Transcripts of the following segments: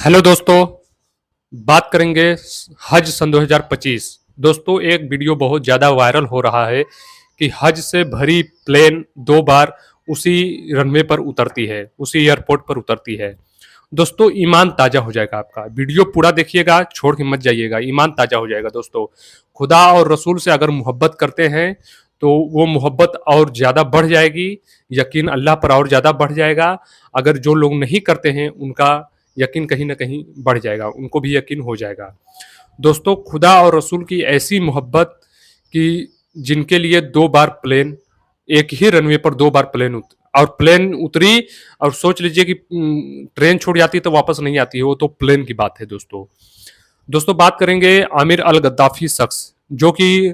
Hello दोस्तों, बात करेंगे हज सन 2025। दोस्तों, एक वीडियो बहुत ज़्यादा वायरल हो रहा है कि हज से भरी प्लेन 2 बार उसी रनवे पर उतरती है, उसी एयरपोर्ट पर उतरती है। दोस्तों, ईमान ताज़ा हो जाएगा आपका। वीडियो पूरा देखिएगा, छोड़ के मत जाइएगा, ईमान ताज़ा हो जाएगा। दोस्तों, खुदा और रसूल से अगर मोहब्बत करते हैं तो वो मोहब्बत और ज़्यादा बढ़ जाएगी, यकीन अल्लाह पर और ज़्यादा बढ़ जाएगा। अगर जो लोग नहीं करते हैं उनका यकीन कहीं ना कहीं बढ़ जाएगा, उनको भी यकीन हो जाएगा। दोस्तों, खुदा और रसूल की ऐसी मोहब्बत कि जिनके लिए 2 बार प्लेन, एक ही रनवे पर 2 बार प्लेन उतरी। और सोच लीजिए कि ट्रेन छूट जाती तो वापस नहीं आती है, वो तो प्लेन की बात है। दोस्तों, बात करेंगे आमिर अल गद्दाफी शख्स, जो कि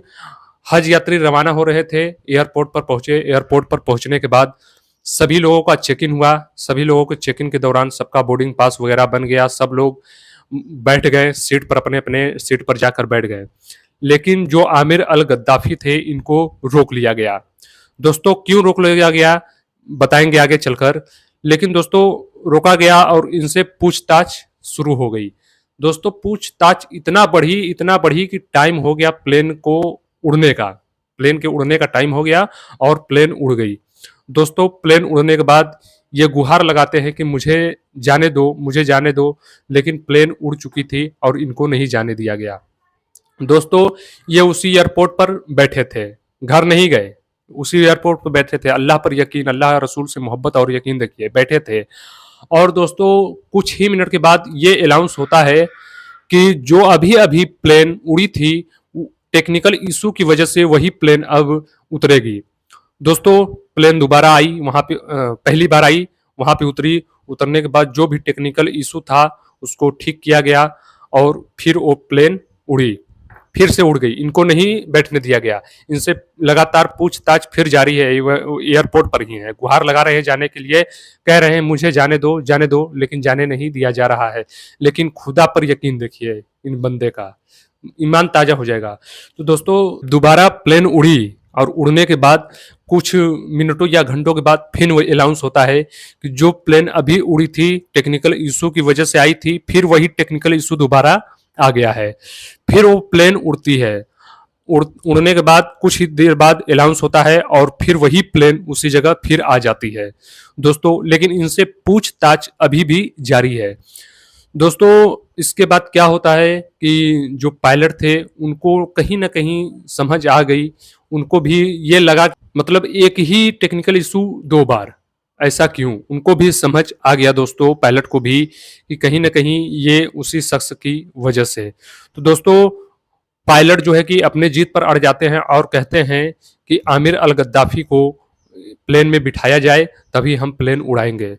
हज यात्री रवाना हो रहे थे। एयरपोर्ट पर पहुंचे। एयरपोर्ट पर पहुंचने के बाद सभी लोगों का चेक इन हुआ। सभी लोगों के चेक इन के दौरान सबका बोर्डिंग पास वगैरह बन गया। सब लोग बैठ गए सीट पर, अपने अपने सीट पर जाकर बैठ गए। लेकिन जो आमिर अल गद्दाफी थे, इनको रोक लिया गया। दोस्तों, क्यों रोक लिया गया बताएंगे आगे चलकर। लेकिन दोस्तों, रोका गया और इनसे पूछताछ शुरू हो गई। दोस्तों, पूछताछ इतना बढ़ी कि टाइम हो गया प्लेन को उड़ने का। प्लेन के उड़ने का टाइम हो गया और प्लेन उड़ गई। दोस्तों, प्लेन उड़ने के बाद ये गुहार लगाते हैं कि मुझे जाने दो, मुझे जाने दो। लेकिन प्लेन उड़ चुकी थी और इनको नहीं जाने दिया गया। दोस्तों, ये उसी एयरपोर्ट पर बैठे थे, घर नहीं गए, उसी एयरपोर्ट पर बैठे थे। अल्लाह पर यकीन, अल्लाह रसूल से मोहब्बत और यकीन रखिए, बैठे थे। और दोस्तों, कुछ ही मिनट के बाद ये अनाउंस होता है कि जो अभी अभी प्लेन उड़ी थी, टेक्निकल इशू की वजह से वही प्लेन अब उतरेगी। दोस्तों, प्लेन दोबारा आई, वहां पे पहली बार आई, वहां पे उतरी। उतरने के बाद जो भी टेक्निकल इशू था उसको ठीक किया गया और फिर वो प्लेन उड़ी, फिर से उड़ गई। इनको नहीं बैठने दिया गया। इनसे लगातार पूछताछ फिर जारी है। एयरपोर्ट पर ही है, गुहार लगा रहे हैं जाने के लिए, कह रहे हैं मुझे जाने दो, लेकिन जाने नहीं दिया जा रहा है। लेकिन खुदा पर यकीन देखिए इन बंदे का, ईमान ताजा हो जाएगा। तो दोस्तों, दोबारा प्लेन उड़ी और उड़ने के बाद कुछ मिनटों या घंटों के बाद फिर वो अनाउंस होता है कि जो प्लेन अभी उड़ी थी, टेक्निकल इशू की वजह से आई थी, फिर वही टेक्निकल इशू दोबारा आ गया है। फिर वो प्लेन उड़ती है। उड़ने के बाद कुछ ही देर बाद अनाउंस होता है और फिर वही प्लेन उसी जगह फिर आ जाती है। दोस्तों, लेकिन इनसे पूछताछ अभी भी जारी है। दोस्तों, इसके बाद क्या होता है कि जो पायलट थे उनको कहीं ना कहीं समझ आ गई। उनको भी ये लगा, मतलब एक ही टेक्निकल इशू 2 बार, ऐसा क्यों, उनको भी समझ आ गया। दोस्तों, पायलट को भी कि कहीं ना कहीं ये उसी शख्स की वजह से। तो दोस्तों, पायलट जो है कि अपने जीत पर अड़ जाते हैं और कहते हैं कि आमिर अल गद्दाफी को प्लेन में बिठाया जाए, तभी हम प्लेन उड़ाएंगे।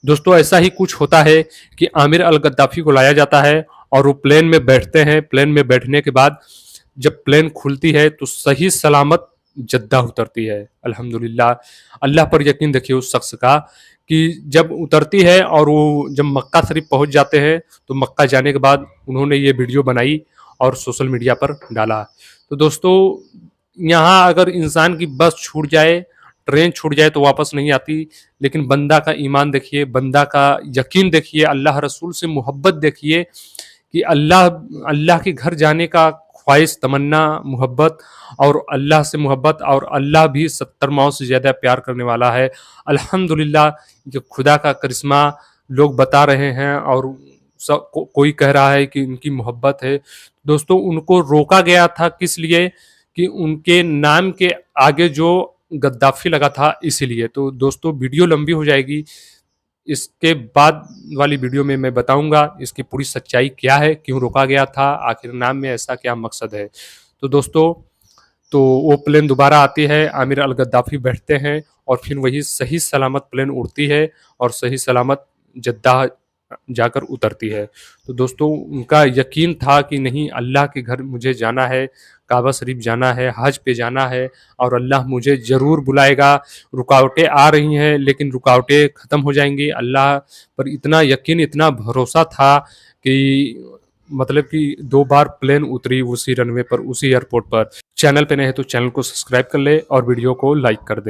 दोस्तों, ऐसा ही कुछ होता है कि आमिर अल गद्दाफी को लाया जाता है और वो प्लेन में बैठते हैं। प्लेन में बैठने के बाद जब प्लेन खुलती है तो सही सलामत जद्दा उतरती है। अल्हम्दुलिल्लाह, अल्लाह पर यकीन रखिए उस शख्स का कि जब उतरती है और वो जब मक्का शरीफ पहुंच जाते हैं, तो मक्का जाने के बाद उन्होंने ये वीडियो बनाई और सोशल मीडिया पर डाला। तो दोस्तों, यहाँ अगर इंसान की बस छूट जाए, ट्रेन छूट जाए तो वापस नहीं आती। लेकिन बंदा का ईमान देखिए, बंदा का यकीन देखिए, अल्लाह रसूल से मोहब्बत देखिए कि अल्लाह अल्लाह के घर जाने का ख्वाहिश, तमन्ना, मोहब्बत, और अल्लाह से मोहब्बत, और अल्लाह भी 70 माओं से ज़्यादा प्यार करने वाला है। अल्हम्दुलिल्लाह, ये खुदा का करिश्मा लोग बता रहे हैं और कोई कह रहा है कि इनकी मोहब्बत है। दोस्तों, उनको रोका गया था किस लिए? कि उनके नाम के आगे जो गद्दाफी लगा था, इसीलिए। तो दोस्तों, वीडियो लंबी हो जाएगी, इसके बाद वाली वीडियो में मैं बताऊंगा इसकी पूरी सच्चाई क्या है, क्यों रोका गया था, आखिर नाम में ऐसा क्या मकसद है। तो दोस्तों, तो वो प्लेन दोबारा आती है, आमिर अल गद्दाफी बैठते हैं और फिर वही सही सलामत प्लेन उड़ती है और सही सलामत जद्दा जाकर उतरती है। तो दोस्तों, उनका यकीन था कि नहीं, अल्लाह के घर मुझे जाना है, काबा शरीफ जाना है, हज पे जाना है और अल्लाह मुझे ज़रूर बुलाएगा। रुकावटें आ रही हैं लेकिन रुकावटें ख़त्म हो जाएंगी। अल्लाह पर इतना यकीन, इतना भरोसा था कि मतलब कि 2 बार प्लेन उतरी उसी रनवे पर, उसी एयरपोर्ट पर। चैनल पे नए हैं तो चैनल को सब्सक्राइब कर ले और वीडियो को लाइक कर दे।